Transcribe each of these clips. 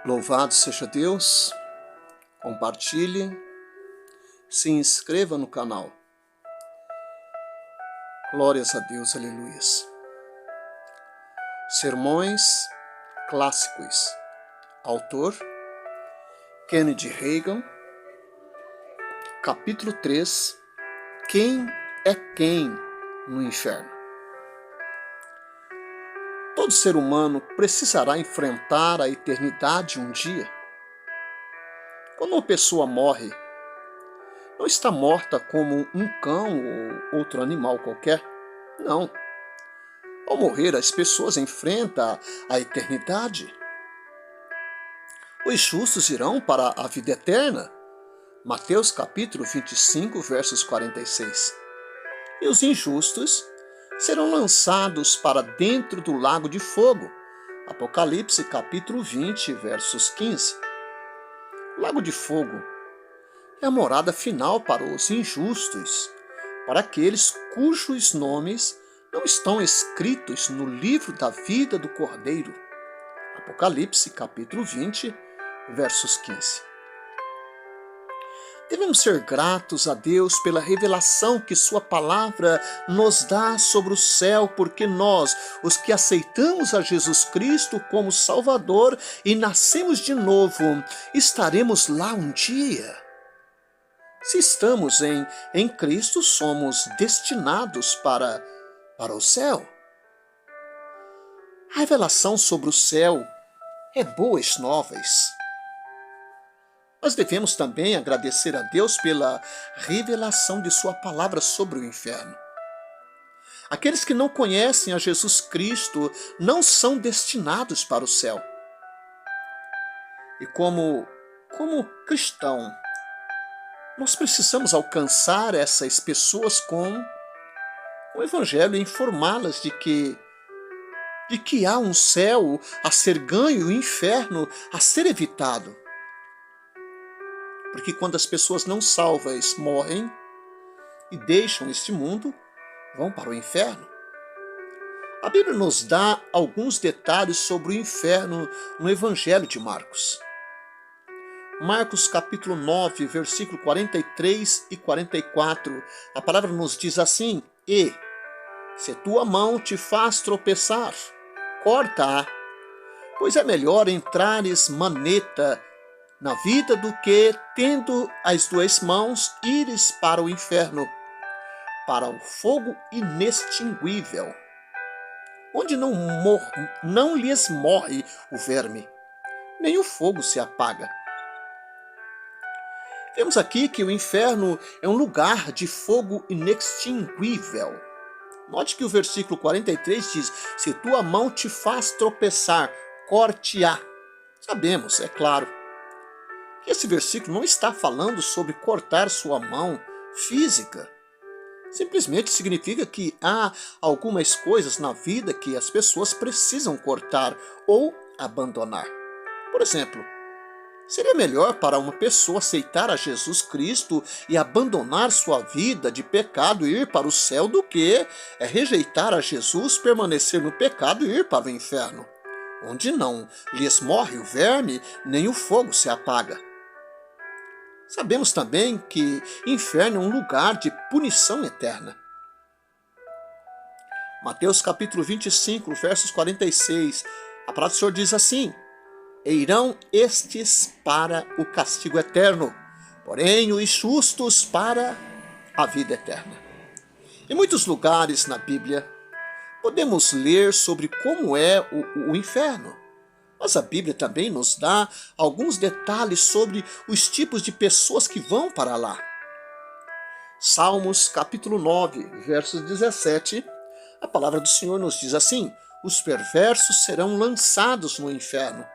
Louvado seja Deus, compartilhe, se inscreva no canal. Glórias a Deus, aleluias. Sermões clássicos. Autor, Kennedy Reagan. Capítulo 3. Quem é quem no inferno? Todo ser humano precisará enfrentar a eternidade um dia. Quando uma pessoa morre, não está morta como um cão ou outro animal qualquer. Não. Ao morrer, as pessoas enfrentam a eternidade. Os justos irão para a vida eterna. Mateus capítulo 25, versos 46. E os injustos serão lançados para dentro do lago de fogo. Apocalipse capítulo 20, versos 15. O lago de fogo é a morada final para os injustos, para aqueles cujos nomes não estão escritos no livro da vida do Cordeiro. Apocalipse capítulo 20, versos 15. Devemos ser gratos a Deus pela revelação que sua palavra nos dá sobre o céu, porque nós, os que aceitamos a Jesus Cristo como Salvador e nascemos de novo, estaremos lá um dia. Se estamos em Cristo, somos destinados para o céu. A revelação sobre o céu é boas novas. Nós devemos também agradecer a Deus pela revelação de sua palavra sobre o inferno. Aqueles que não conhecem a Jesus Cristo não são destinados para o céu. E como cristão, nós precisamos alcançar essas pessoas com o Evangelho e informá-las de que há um céu a ser ganho e um inferno a ser evitado. Porque quando as pessoas não salvas morrem e deixam este mundo, vão para o inferno. A Bíblia nos dá alguns detalhes sobre o inferno no Evangelho de Marcos. Marcos capítulo 9, versículo 43 e 44, a palavra nos diz assim: E, se tua mão te faz tropeçar, corta-a, pois é melhor entrares maneta na vida do que, tendo as duas mãos, ires para o inferno, para o fogo inextinguível, onde não lhes morre o verme, nem o fogo se apaga. Vemos aqui que o inferno é um lugar de fogo inextinguível. Note que o versículo 43 diz: se tua mão te faz tropeçar, corte-a. Sabemos, é claro, que esse versículo não está falando sobre cortar sua mão física. Simplesmente significa que há algumas coisas na vida que as pessoas precisam cortar ou abandonar. Por exemplo, seria melhor para uma pessoa aceitar a Jesus Cristo e abandonar sua vida de pecado e ir para o céu do que rejeitar a Jesus, permanecer no pecado e ir para o inferno, onde não lhes morre o verme, nem o fogo se apaga. Sabemos também que inferno é um lugar de punição eterna. Mateus capítulo 25, versos 46, a palavra do Senhor diz assim: E irão estes para o castigo eterno, porém os justos para a vida eterna. Em muitos lugares na Bíblia, podemos ler sobre como é o inferno. Mas a Bíblia também nos dá alguns detalhes sobre os tipos de pessoas que vão para lá. Salmos capítulo 9, versos 17, a palavra do Senhor nos diz assim: os perversos serão lançados no inferno,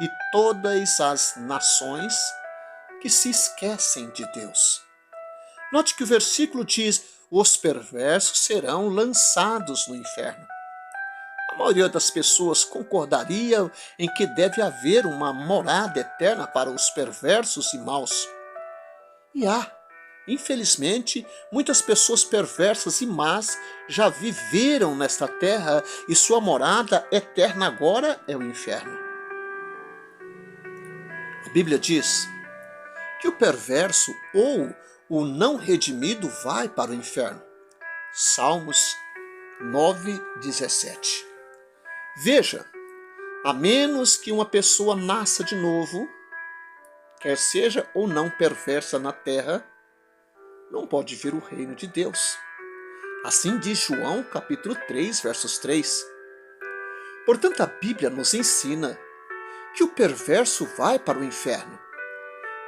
e todas as nações que se esquecem de Deus. Note que o versículo diz: os perversos serão lançados no inferno. A maioria das pessoas concordaria em que deve haver uma morada eterna para os perversos e maus. E há, infelizmente, muitas pessoas perversas e más já viveram nesta terra e sua morada eterna agora é o inferno. A Bíblia diz que o perverso ou o não redimido vai para o inferno. Salmos 9:17. Veja, a menos que uma pessoa nasça de novo, quer seja ou não perversa na terra, não pode ver o reino de Deus. Assim diz João capítulo 3, versos 3. Portanto, a Bíblia nos ensina que o perverso vai para o inferno.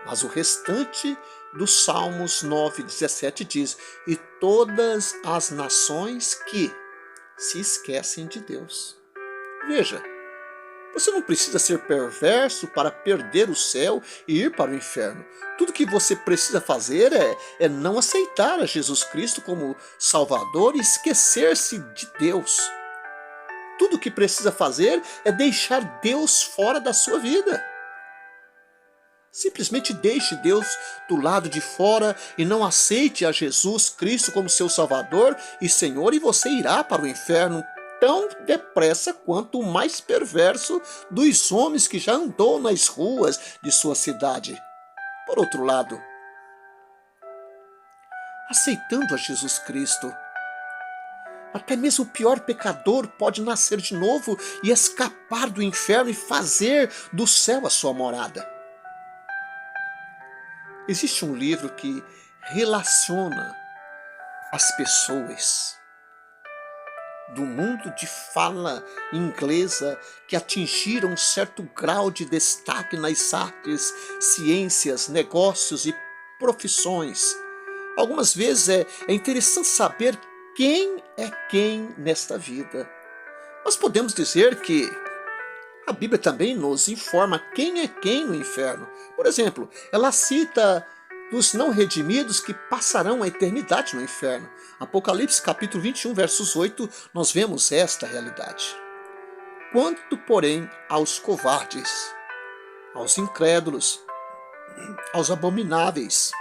Mas o restante dos Salmos 9:17 diz: e todas as nações que se esquecem de Deus. Veja, você não precisa ser perverso para perder o céu e ir para o inferno. Tudo que você precisa fazer é não aceitar a Jesus Cristo como Salvador e esquecer-se de Deus. Tudo que precisa fazer é deixar Deus fora da sua vida. Simplesmente deixe Deus do lado de fora e não aceite a Jesus Cristo como seu Salvador e Senhor, e você irá para o inferno tão depressa quanto o mais perverso dos homens que já andou nas ruas de sua cidade. Por outro lado, aceitando a Jesus Cristo, até mesmo o pior pecador pode nascer de novo e escapar do inferno e fazer do céu a sua morada. Existe um livro que relaciona as pessoas do mundo de fala inglesa que atingiram um certo grau de destaque nas artes, ciências, negócios e profissões. Algumas vezes é interessante saber quem é quem nesta vida. Nós podemos dizer que a Bíblia também nos informa quem é quem no inferno. Por exemplo, ela cita dos não redimidos que passarão a eternidade no inferno. Apocalipse capítulo 21, versos 8, nós vemos esta realidade. Quanto, porém, aos covardes, aos incrédulos, aos abomináveis,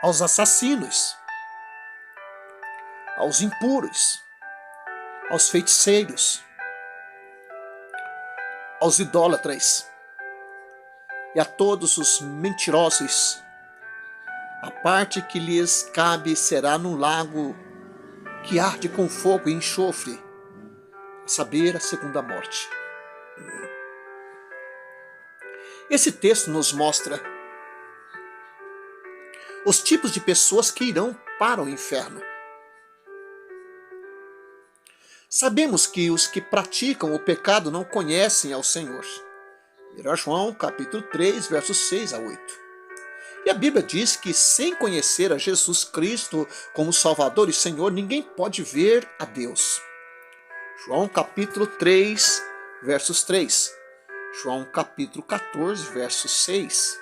aos assassinos, aos impuros, aos feiticeiros, aos idólatras e a todos os mentirosos, a parte que lhes cabe será num lago que arde com fogo e enxofre, a saber, a segunda morte. Esse texto nos mostra os tipos de pessoas que irão para o inferno. Sabemos que os que praticam o pecado não conhecem ao Senhor. 1 João capítulo 3, versos 6 a 8. E a Bíblia diz que sem conhecer a Jesus Cristo como Salvador e Senhor, ninguém pode ver a Deus. João capítulo 3, versos 3. João capítulo 14, versos 6.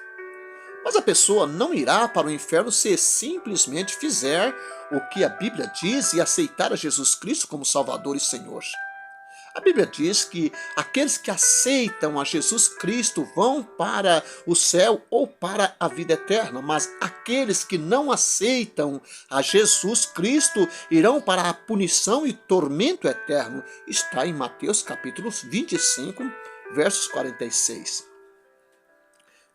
Mas a pessoa não irá para o inferno se simplesmente fizer o que a Bíblia diz e aceitar a Jesus Cristo como Salvador e Senhor. A Bíblia diz que aqueles que aceitam a Jesus Cristo vão para o céu ou para a vida eterna, mas aqueles que não aceitam a Jesus Cristo irão para a punição e tormento eterno. Está em Mateus capítulo 25, versos 46.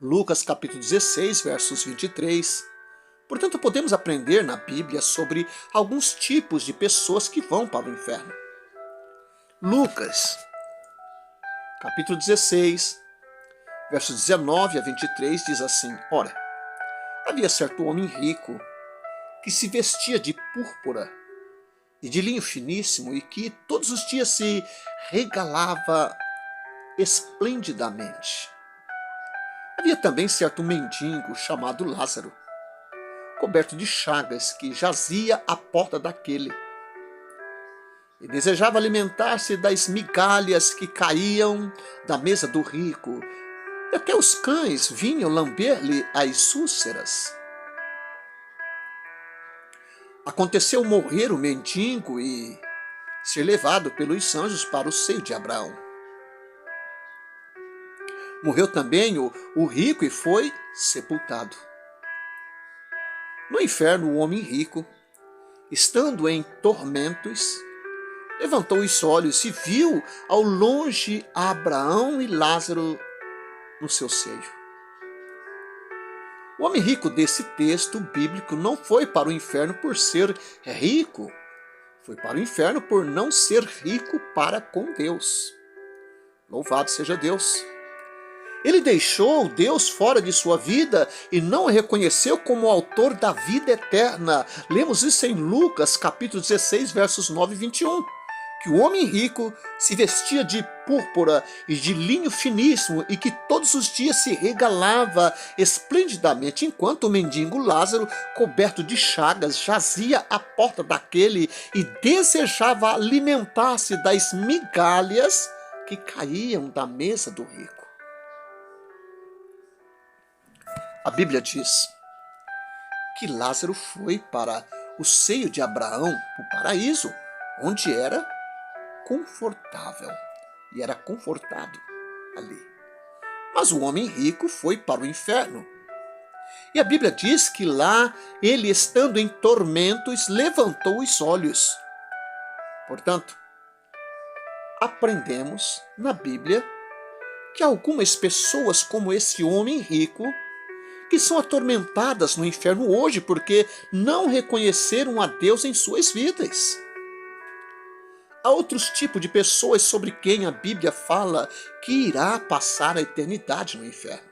Lucas capítulo 16, versos 23. Portanto, podemos aprender na Bíblia sobre alguns tipos de pessoas que vão para o inferno. Lucas, capítulo 16, versos 19 a 23, diz assim: Ora, havia certo homem rico que se vestia de púrpura e de linho finíssimo e que todos os dias se regalava esplendidamente. Havia também certo mendigo chamado Lázaro, coberto de chagas, que jazia à porta daquele e desejava alimentar-se das migalhas que caíam da mesa do rico, e até os cães vinham lamber-lhe as úlceras. Aconteceu morrer o mendigo e ser levado pelos anjos para o seio de Abraão. Morreu também o rico e foi sepultado. No inferno, o homem rico, estando em tormentos, levantou os olhos e viu ao longe Abraão e Lázaro no seu seio. O homem rico desse texto bíblico não foi para o inferno por ser rico, foi para o inferno por não ser rico para com Deus. Louvado seja Deus! Ele deixou Deus fora de sua vida e não o reconheceu como o autor da vida eterna. Lemos isso em Lucas, capítulo 16, versos 9 e 21. Que o homem rico se vestia de púrpura e de linho finíssimo e que todos os dias se regalava esplendidamente, enquanto o mendigo Lázaro, coberto de chagas, jazia à porta daquele e desejava alimentar-se das migalhas que caíam da mesa do rico. A Bíblia diz que Lázaro foi para o seio de Abraão, o paraíso, onde era confortável e era confortado ali. Mas o homem rico foi para o inferno. E a Bíblia diz que lá, ele estando em tormentos, levantou os olhos. Portanto, aprendemos na Bíblia que algumas pessoas como esse homem rico, que são atormentadas no inferno hoje porque não reconheceram a Deus em suas vidas. Há outros tipos de pessoas sobre quem a Bíblia fala que irá passar a eternidade no inferno.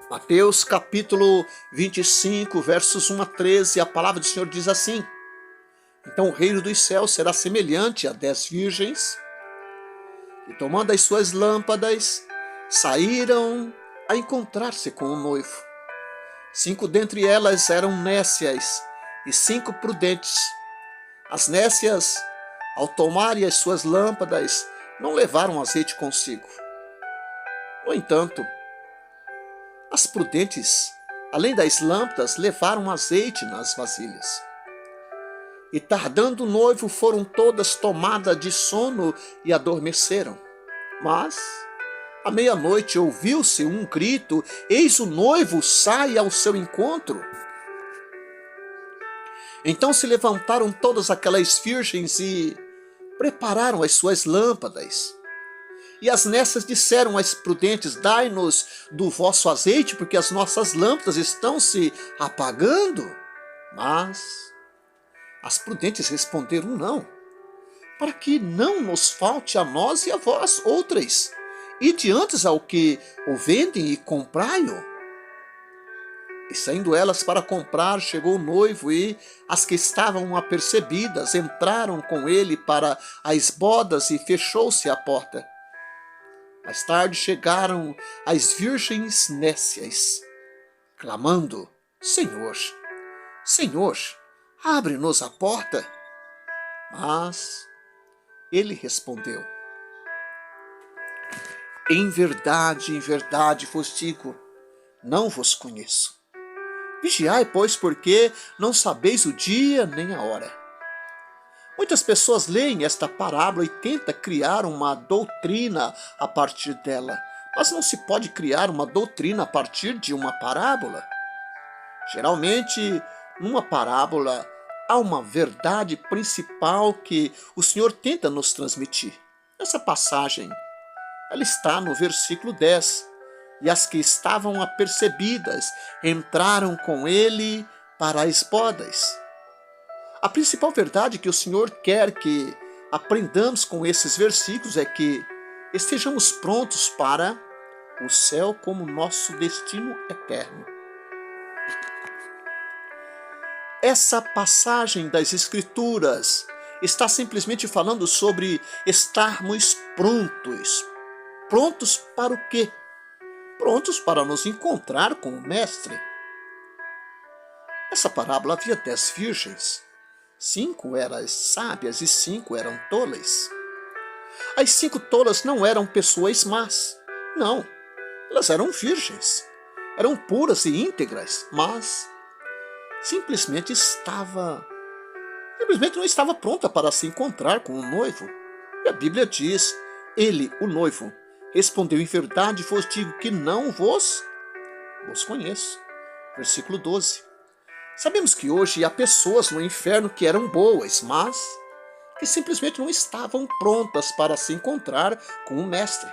Mateus capítulo 25, versos 1 a 13, a palavra do Senhor diz assim: Então o reino dos céus será semelhante a 10 virgens, e tomando as suas lâmpadas, saíram a encontrar-se com o noivo. 5 dentre elas eram nécias e 5 prudentes. As nécias, ao tomarem as suas lâmpadas, não levaram azeite consigo. No entanto, as prudentes, além das lâmpadas, levaram azeite nas vasilhas. E tardando o noivo, foram todas tomadas de sono e adormeceram. Mas, à meia-noite, ouviu-se um grito: eis o noivo, sai ao seu encontro. Então se levantaram todas aquelas virgens e prepararam as suas lâmpadas. E as nécias disseram às prudentes: dai-nos do vosso azeite, porque as nossas lâmpadas estão se apagando. Mas as prudentes responderam: não, para que não nos falte a nós e a vós outras. Ide antes ao que o vendem e comprai-o. E saindo elas para comprar, chegou o noivo, e as que estavam apercebidas entraram com ele para as bodas, e fechou-se a porta. Mais tarde chegaram as virgens nécias, clamando: Senhor, Senhor, abre-nos a porta. Mas ele respondeu: em verdade vos digo, não vos conheço. Vigiai, pois, porque não sabeis o dia nem a hora. Muitas pessoas leem esta parábola e tentam criar uma doutrina a partir dela, mas não se pode criar uma doutrina a partir de uma parábola. Geralmente, numa parábola, há uma verdade principal que o Senhor tenta nos transmitir. Essa passagem, ela está no versículo 10. E as que estavam apercebidas entraram com ele para as bodas. A principal verdade que o Senhor quer que aprendamos com esses versículos é que estejamos prontos para o céu como nosso destino eterno. Essa passagem das Escrituras está simplesmente falando sobre estarmos prontos. Prontos para o quê? Prontos para nos encontrar com o Mestre. Nessa parábola havia 10 virgens. 5 eram sábias e 5 eram tolas. As 5 tolas não eram pessoas más. Não, elas eram virgens. Eram puras e íntegras, mas simplesmente não estava pronta para se encontrar com o noivo. E a Bíblia diz: ele, o noivo, respondeu: em verdade vos digo que não vos conheço. Versículo 12. Sabemos que hoje há pessoas no inferno que eram boas, mas que simplesmente não estavam prontas para se encontrar com o Mestre.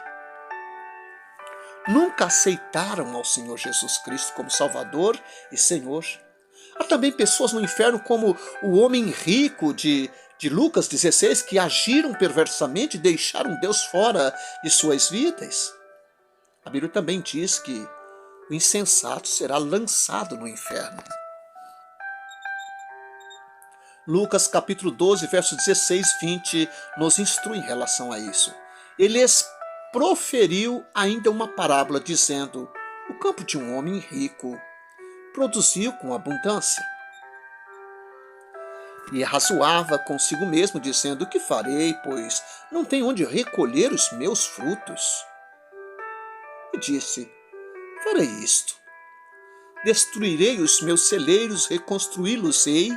nunca aceitaram ao Senhor Jesus Cristo como Salvador e Senhor. Há também pessoas no inferno como o homem rico de Lucas 16 que agiram perversamente e deixaram Deus fora de suas vidas. A Bíblia também diz que o insensato será lançado no inferno. Lucas capítulo 12, versos 16 e 20 nos instrui em relação a isso. Ele proferiu ainda uma parábola dizendo: o campo de um homem rico produziu com abundância. E razoava consigo mesmo, dizendo: o que farei, pois não tenho onde recolher os meus frutos? E disse: farei isto: destruirei os meus celeiros, reconstruí-los-ei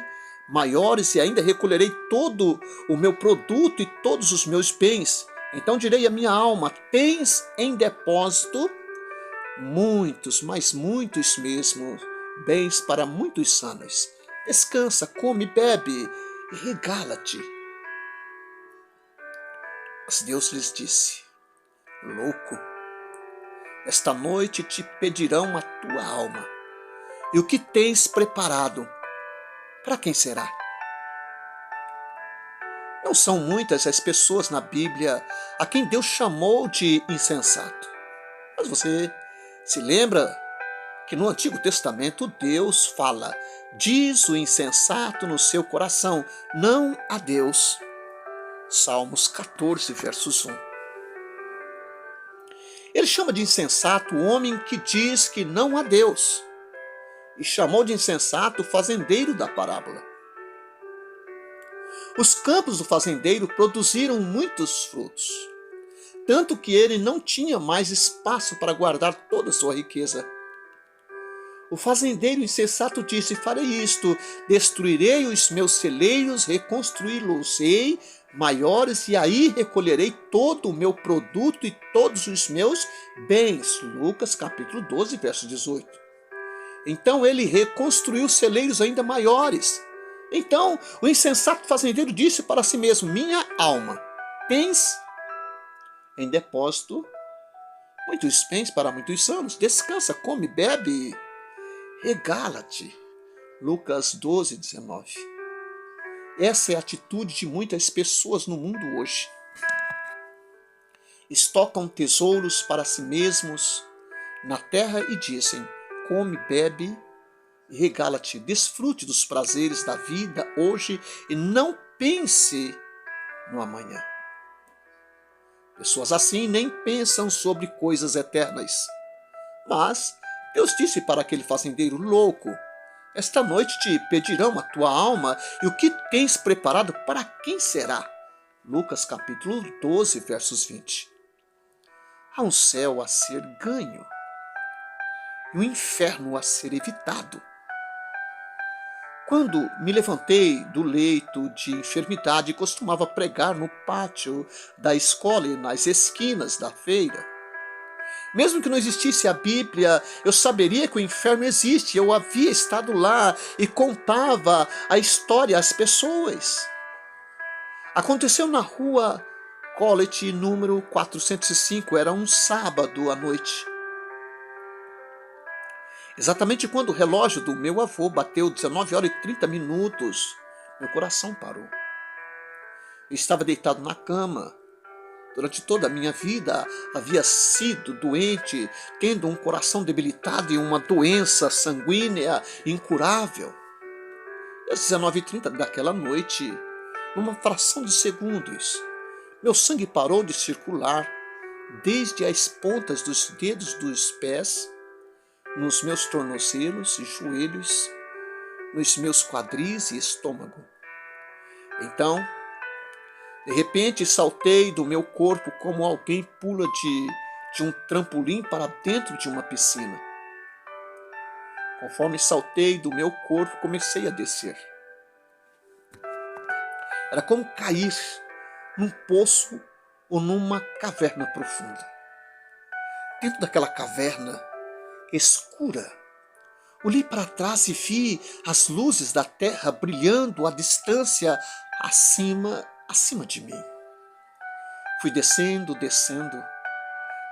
maiores, e ainda recolherei todo o meu produto e todos os meus bens. Então direi à minha alma: tens em depósito muitos, mas muitos mesmo, bens para muitos anos. Descansa, come, bebe e regala-te. Mas Deus lhes disse: louco, esta noite te pedirão a tua alma, e o que tens preparado, para quem será? Não são muitas as pessoas na Bíblia a quem Deus chamou de insensato. Mas você se lembra que no Antigo Testamento Deus fala: diz o insensato no seu coração, não a Deus. Salmos 14, versos 1. Ele chama de insensato o homem que diz que não há Deus, e chamou de insensato o fazendeiro da parábola. Os campos do fazendeiro produziram muitos frutos, tanto que ele não tinha mais espaço para guardar toda a sua riqueza. O fazendeiro insensato disse: farei isto, destruirei os meus celeiros, reconstruí-los-ei maiores, e aí recolherei todo o meu produto e todos os meus bens. Lucas capítulo 12, verso 18. Então ele reconstruiu celeiros ainda maiores. Então o insensato fazendeiro disse para si mesmo: minha alma, tens em depósito muitos bens para muitos anos. Descansa, come, bebe, regala-te. Lucas 12, 19. Essa é a atitude de muitas pessoas no mundo hoje. Estocam tesouros para si mesmos na terra e dizem: come, bebe e regala-te. Desfrute dos prazeres da vida hoje e não pense no amanhã. Pessoas assim nem pensam sobre coisas eternas. Mas Deus disse para aquele fazendeiro: louco, esta noite te pedirão a tua alma, e o que tens preparado, para quem será? Lucas capítulo 12, versos 20. Há um céu a ser ganho e um inferno a ser evitado. Quando me levantei do leito de enfermidade, costumava pregar no pátio da escola e nas esquinas da feira. Mesmo que não existisse a Bíblia, eu saberia que o inferno existe. Eu havia estado lá e contava a história às pessoas. Aconteceu na rua College, número 405, era um sábado à noite. Exatamente quando o relógio do meu avô bateu 19 horas e 30 minutos, meu coração parou. Eu estava deitado na cama. Durante toda a minha vida havia sido doente, tendo um coração debilitado e uma doença sanguínea incurável. E às 19h30 daquela noite, numa fração de segundos, meu sangue parou de circular desde as pontas dos dedos dos pés, nos meus tornozelos e joelhos, nos meus quadris e estômago. Então, de repente, saltei do meu corpo como alguém pula de um trampolim para dentro de uma piscina. Conforme saltei do meu corpo, comecei a descer. Era como cair num poço ou numa caverna profunda. Dentro daquela caverna escura, olhei para trás e vi as luzes da terra brilhando à distância acima de mim. Fui descendo,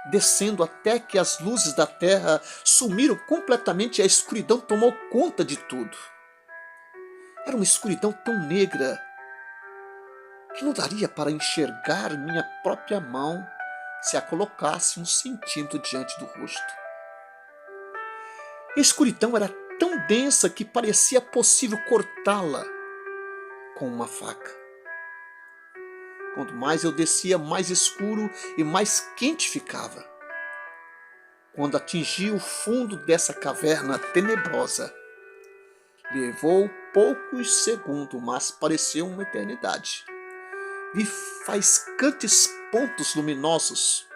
descendo até que as luzes da terra sumiram completamente e a escuridão tomou conta de tudo. Era uma escuridão tão negra que não daria para enxergar minha própria mão se a colocasse 1 centímetro diante do rosto. A escuridão era tão densa que parecia possível cortá-la com uma faca. Quanto mais eu descia, mais escuro e mais quente ficava. Quando atingi o fundo dessa caverna tenebrosa, levou poucos segundos, mas pareceu uma eternidade. Vi faiscantes pontos luminosos,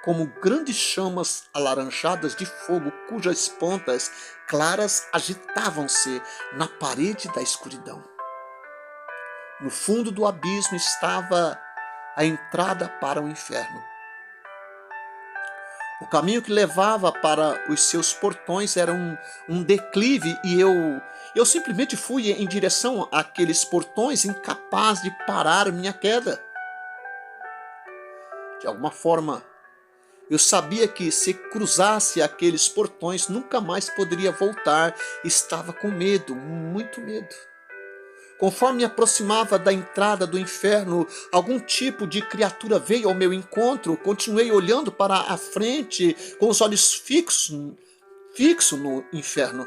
como grandes chamas alaranjadas de fogo, cujas pontas claras agitavam-se na parede da escuridão. No fundo do abismo estava a entrada para o inferno. O caminho que levava para os seus portões era um declive e eu simplesmente fui em direção àqueles portões, incapaz de parar minha queda. De alguma forma, eu sabia que se cruzasse aqueles portões nunca mais poderia voltar. Estava com medo, muito medo. Conforme me aproximava da entrada do inferno, algum tipo de criatura veio ao meu encontro. Continuei olhando para a frente com os olhos fixos no inferno.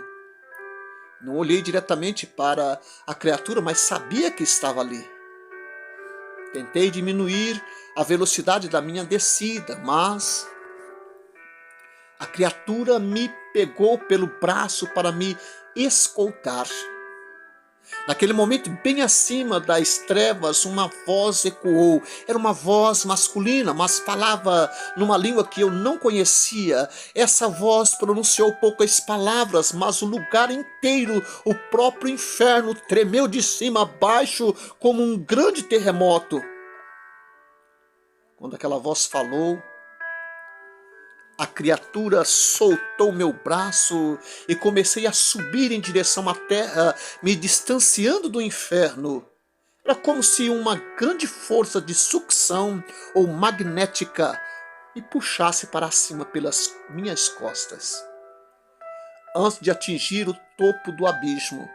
Não olhei diretamente para a criatura, mas sabia que estava ali. Tentei diminuir a velocidade da minha descida, mas a criatura me pegou pelo braço para me escoltar. Naquele momento, bem acima das trevas, uma voz ecoou. Era uma voz masculina, mas falava numa língua que eu não conhecia. Essa voz pronunciou poucas palavras, mas o lugar inteiro, o próprio inferno, tremeu de cima a baixo como um grande terremoto. Quando aquela voz falou, a criatura soltou meu braço e comecei a subir em direção à terra, me distanciando do inferno. Era como se uma grande força de sucção ou magnética me puxasse para cima pelas minhas costas. Antes de atingir o topo do abismo,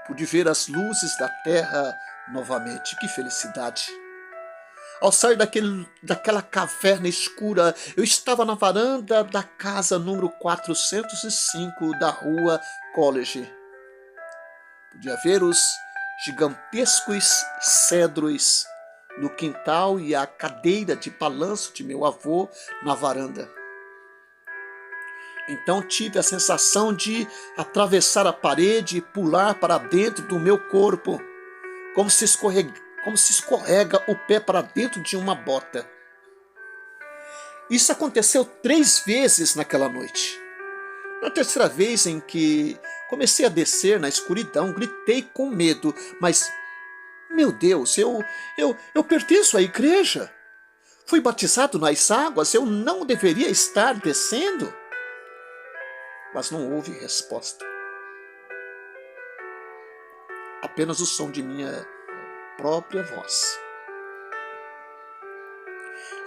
pude ver as luzes da terra novamente. Que felicidade! Ao sair daquela caverna escura, eu estava na varanda da casa número 405 da rua College. Podia ver os gigantescos cedros no quintal e a cadeira de balanço de meu avô na varanda. Então tive a sensação de atravessar a parede e pular para dentro do meu corpo, como se escorrega o pé para dentro de uma bota. Isso aconteceu 3 vezes naquela noite. Na terceira vez em que comecei a descer na escuridão, gritei com medo, mas, meu Deus, eu pertenço à igreja. Fui batizado nas águas, eu não deveria estar descendo? Mas não houve resposta. Apenas o som de minha própria voz.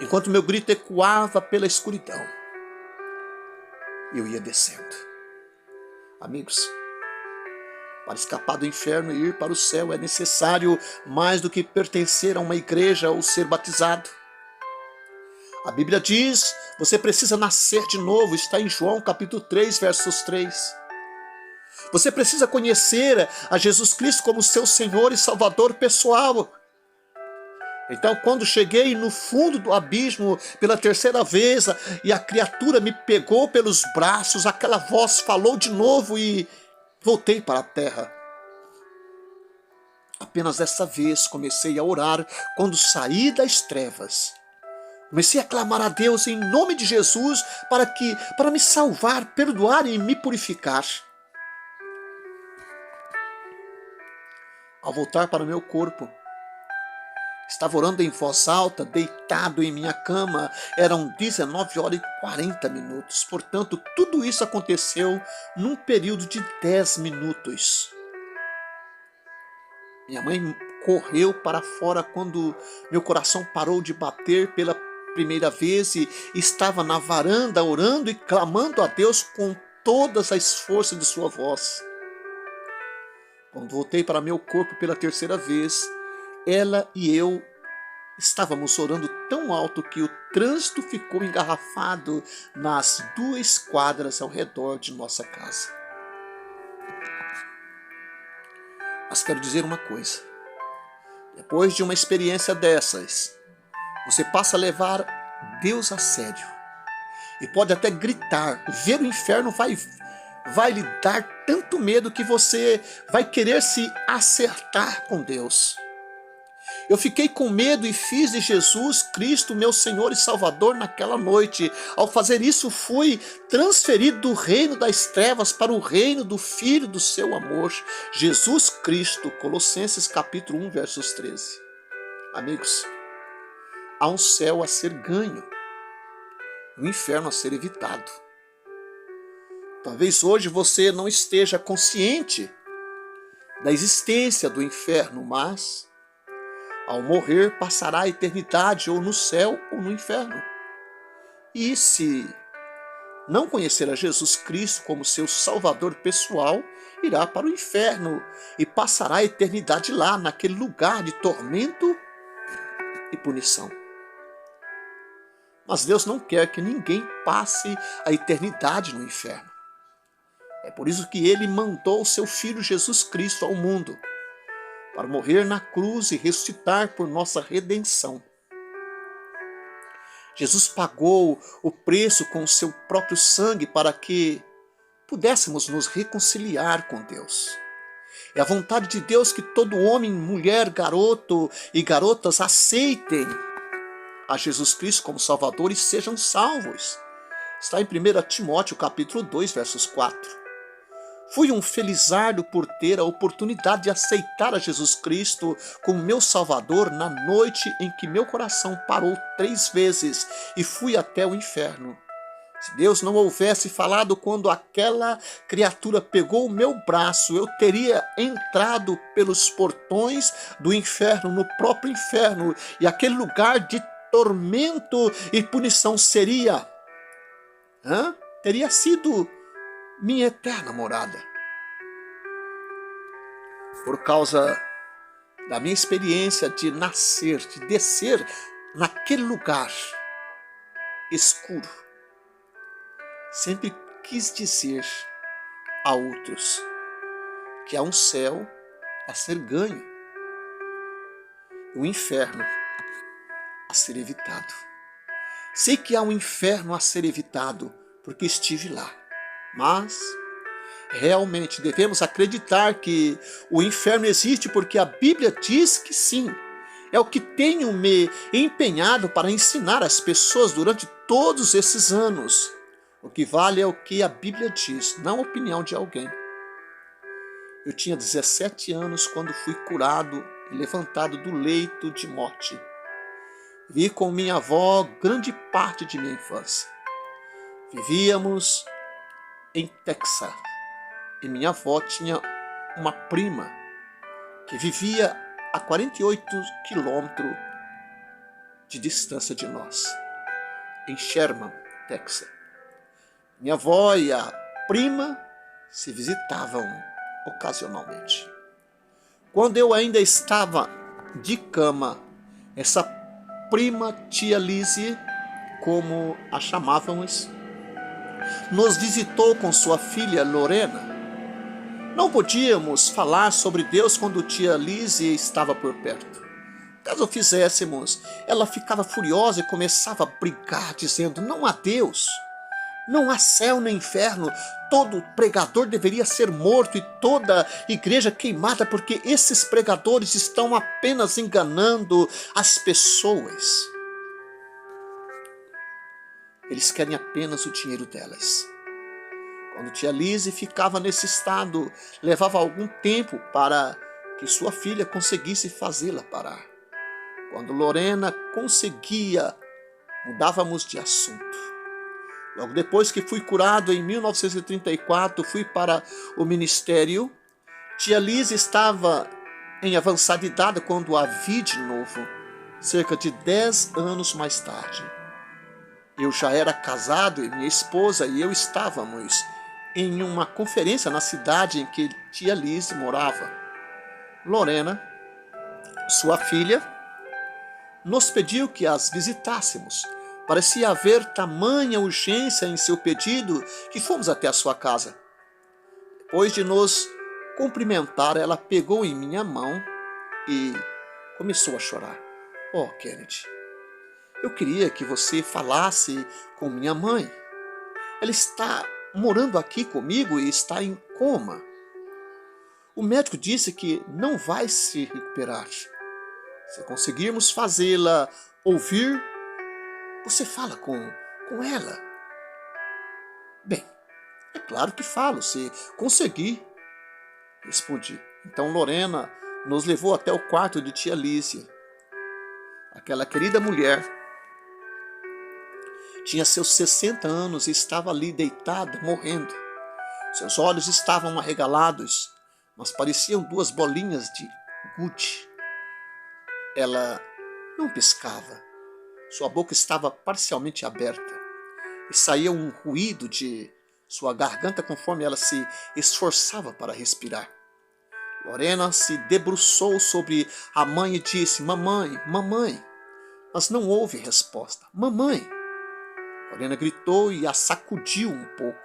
Enquanto meu grito ecoava pela escuridão, eu ia descendo. Amigos, para escapar do inferno e ir para o céu é necessário mais do que pertencer a uma igreja ou ser batizado. A Bíblia diz, você precisa nascer de novo, está em João capítulo 3, versos 3. Você precisa conhecer a Jesus Cristo como seu Senhor e Salvador pessoal. Então, quando cheguei no fundo do abismo pela terceira vez e a criatura me pegou pelos braços, aquela voz falou de novo e voltei para a terra. Apenas dessa vez comecei a orar quando saí das trevas. Comecei a clamar a Deus em nome de Jesus para me salvar, perdoar e me purificar. Ao voltar para o meu corpo, estava orando em voz alta, deitado em minha cama. Eram 19h40. Portanto, tudo isso aconteceu num período de 10 minutos. Minha mãe correu para fora quando meu coração parou de bater pela primeira vez e estava na varanda orando e clamando a Deus com todas as forças de sua voz. Quando voltei para meu corpo pela terceira vez, ela e eu estávamos orando tão alto que o trânsito ficou engarrafado nas 2 quadras ao redor de nossa casa. Mas quero dizer uma coisa. Depois de uma experiência dessas, você passa a levar Deus a sério. E pode até gritar. Ver o inferno vai lhe dar tanto medo que você vai querer se acertar com Deus. Eu fiquei com medo e fiz de Jesus Cristo meu Senhor e Salvador naquela noite. Ao fazer isso, fui transferido do reino das trevas para o reino do Filho do seu amor, Jesus Cristo. Colossenses capítulo 1, versos 13. Amigos, há um céu a ser ganho, um inferno a ser evitado. Talvez hoje você não esteja consciente da existência do inferno, mas ao morrer, passará a eternidade ou no céu ou no inferno. E se não conhecer a Jesus Cristo como seu Salvador pessoal, irá para o inferno e passará a eternidade lá, naquele lugar de tormento e punição. Mas Deus não quer que ninguém passe a eternidade no inferno. É por isso que Ele mandou o seu Filho Jesus Cristo ao mundo, para morrer na cruz e ressuscitar por nossa redenção. Jesus pagou o preço com o seu próprio sangue para que pudéssemos nos reconciliar com Deus. É a vontade de Deus que todo homem, mulher, garoto e garotas aceitem a Jesus Cristo como Salvador e sejam salvos. Está em 1 Timóteo capítulo 2, versos 4. Fui um felizardo por ter a oportunidade de aceitar a Jesus Cristo como meu Salvador na noite em que meu coração parou 3 vezes e fui até o inferno. Se Deus não houvesse falado quando aquela criatura pegou o meu braço, eu teria entrado pelos portões do inferno, no próprio inferno, e aquele lugar de tormento e punição teria sido minha eterna morada. Por causa da minha experiência de nascer, de descer naquele lugar escuro, sempre quis dizer a outros que há um céu a ser ganho, um inferno a ser evitado. Sei que há um inferno a ser evitado porque estive lá. Mas realmente devemos acreditar que o inferno existe porque a Bíblia diz que sim. É o que tenho me empenhado para ensinar às pessoas durante todos esses anos. O que vale é o que a Bíblia diz, não a opinião de alguém. Eu tinha 17 anos quando fui curado e levantado do leito de morte. Vi com minha avó grande parte de minha infância. Vivíamos em Texas, e minha avó tinha uma prima que vivia a 48 quilômetros de distância de nós, em Sherman, Texas. Minha avó e a prima se visitavam ocasionalmente. Quando eu ainda estava de cama, essa prima, tia Lizzie, como a chamávamos, nos visitou com sua filha Lorena. Não podíamos falar sobre Deus quando tia Lizzie estava por perto. Caso fizéssemos, ela ficava furiosa e começava a brigar, dizendo: não há Deus, não há céu nem inferno, todo pregador deveria ser morto e toda igreja queimada, porque esses pregadores estão apenas enganando as pessoas. Eles querem apenas o dinheiro delas. Quando tia Lizzie ficava nesse estado, levava algum tempo para que sua filha conseguisse fazê-la parar. Quando Lorena conseguia, mudávamos de assunto. Logo depois que fui curado em 1934, fui para o ministério. Tia Lizzie estava em avançada idade quando a vi de novo, cerca de 10 anos mais tarde. Eu já era casado e minha esposa e eu estávamos em uma conferência na cidade em que tia Liz morava. Lorena, sua filha, nos pediu que as visitássemos. Parecia haver tamanha urgência em seu pedido que fomos até a sua casa. Depois de nos cumprimentar, ela pegou em minha mão e começou a chorar. Oh, Kennedy, eu queria que você falasse com minha mãe. Ela está morando aqui comigo e está em coma. O médico disse que não vai se recuperar. Se conseguirmos fazê-la ouvir, você fala com ela. Bem, é claro que falo, se conseguir, respondi. Então Lorena nos levou até o quarto de tia Lícia. Aquela querida mulher tinha seus 60 anos e estava ali deitada, morrendo. Seus olhos estavam arregalados, mas pareciam duas bolinhas de gude. Ela não piscava. Sua boca estava parcialmente aberta e saía um ruído de sua garganta conforme ela se esforçava para respirar. Lorena se debruçou sobre a mãe e disse: "Mamãe, mamãe." Mas não houve resposta. "Mamãe." Lorena gritou e a sacudiu um pouco.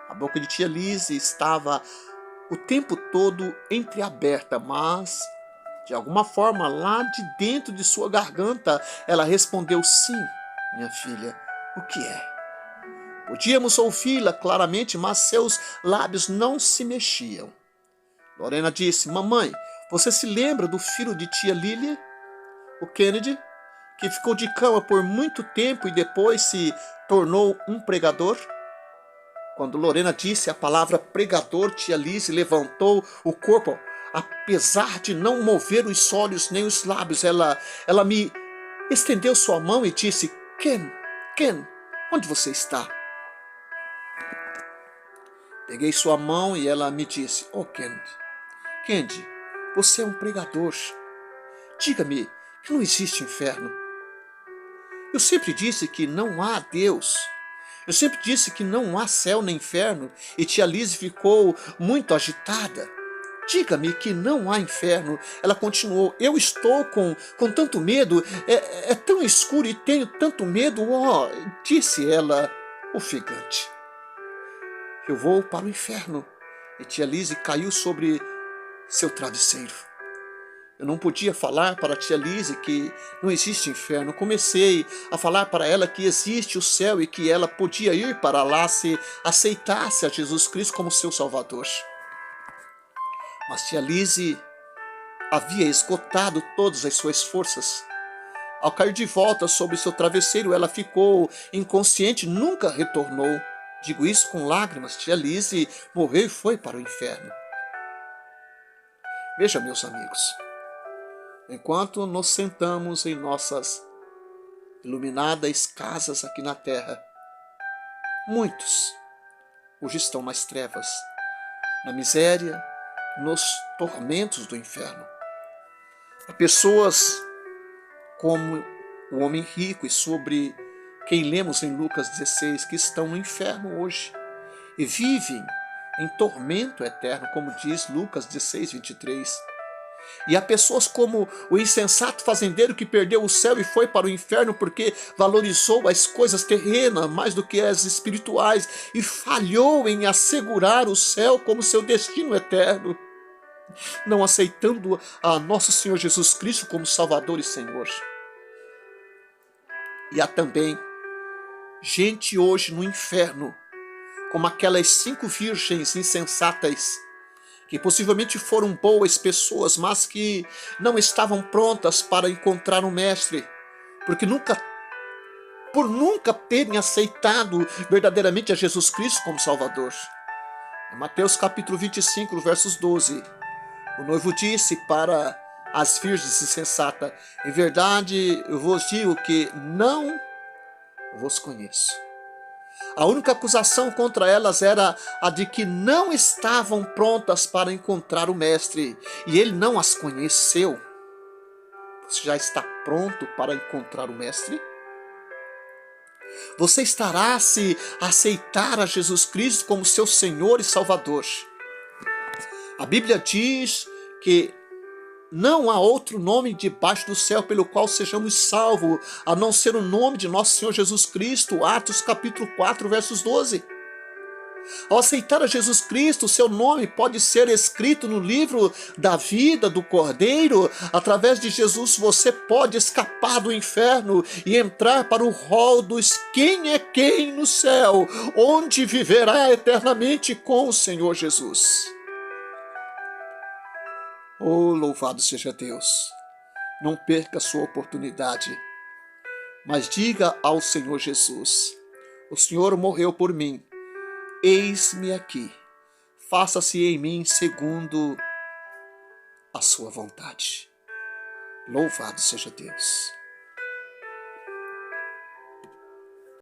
A boca de tia Lise estava o tempo todo entreaberta, mas de alguma forma, lá de dentro de sua garganta, ela respondeu: "Sim, minha filha, o que é?" Podíamos ouvi-la claramente, mas seus lábios não se mexiam. Lorena disse: "Mamãe, você se lembra do filho de tia Lilia, o Kennedy, que ficou de cama por muito tempo e depois se tornou um pregador?" Quando Lorena disse a palavra pregador, tia Lise levantou o corpo. Apesar de não mover os olhos nem os lábios, ela me estendeu sua mão e disse: Ken, onde você está?" Peguei sua mão e ela me disse: "Oh, Candy, você é um pregador. Diga-me que não existe inferno. Eu sempre disse que não há Deus. Eu sempre disse que não há céu nem inferno." E tia Lise ficou muito agitada. "Diga-me que não há inferno." Ela continuou: "Eu estou com tanto medo. É tão escuro e tenho tanto medo." "Oh," disse ela, ofegante, "eu vou para o inferno." E tia Lise caiu sobre seu travesseiro. Eu não podia falar para a tia Lise que não existe inferno. Comecei a falar para ela que existe o céu e que ela podia ir para lá se aceitasse a Jesus Cristo como seu Salvador. Mas tia Lise havia esgotado todas as suas forças. Ao cair de volta sobre seu travesseiro, ela ficou inconsciente, nunca retornou. Digo isso com lágrimas. Tia Lise morreu e foi para o inferno. Veja, meus amigos, enquanto nos sentamos em nossas iluminadas casas aqui na terra, muitos hoje estão nas trevas, na miséria, nos tormentos do inferno. Há pessoas como o homem rico e sobre quem lemos em Lucas 16 que estão no inferno hoje e vivem em tormento eterno, como diz Lucas 16, 23. E há pessoas como o insensato fazendeiro que perdeu o céu e foi para o inferno porque valorizou as coisas terrenas mais do que as espirituais e falhou em assegurar o céu como seu destino eterno, não aceitando a nosso Senhor Jesus Cristo como Salvador e Senhor. E há também gente hoje no inferno, como aquelas 5 virgens insensatas, que possivelmente foram boas pessoas, mas que não estavam prontas para encontrar o Mestre, porque por nunca terem aceitado verdadeiramente a Jesus Cristo como Salvador. Em Mateus capítulo 25, versos 12, o noivo disse para as virgens insensatas: "Em verdade eu vos digo que não vos conheço." A única acusação contra elas era a de que não estavam prontas para encontrar o Mestre, e ele não as conheceu. Você já está pronto para encontrar o Mestre? Você estará se aceitar a Jesus Cristo como seu Senhor e Salvador. A Bíblia diz que não há outro nome debaixo do céu pelo qual sejamos salvos, a não ser o nome de nosso Senhor Jesus Cristo. Atos capítulo 4, versos 12. Ao aceitar a Jesus Cristo, seu nome pode ser escrito no livro da vida do Cordeiro. Através de Jesus você pode escapar do inferno e entrar para o rol dos quem é quem no céu, onde viverá eternamente com o Senhor Jesus. Oh, louvado seja Deus! Não perca a sua oportunidade, mas diga ao Senhor Jesus: o Senhor morreu por mim. Eis-me aqui, faça-se em mim segundo a sua vontade. Louvado seja Deus!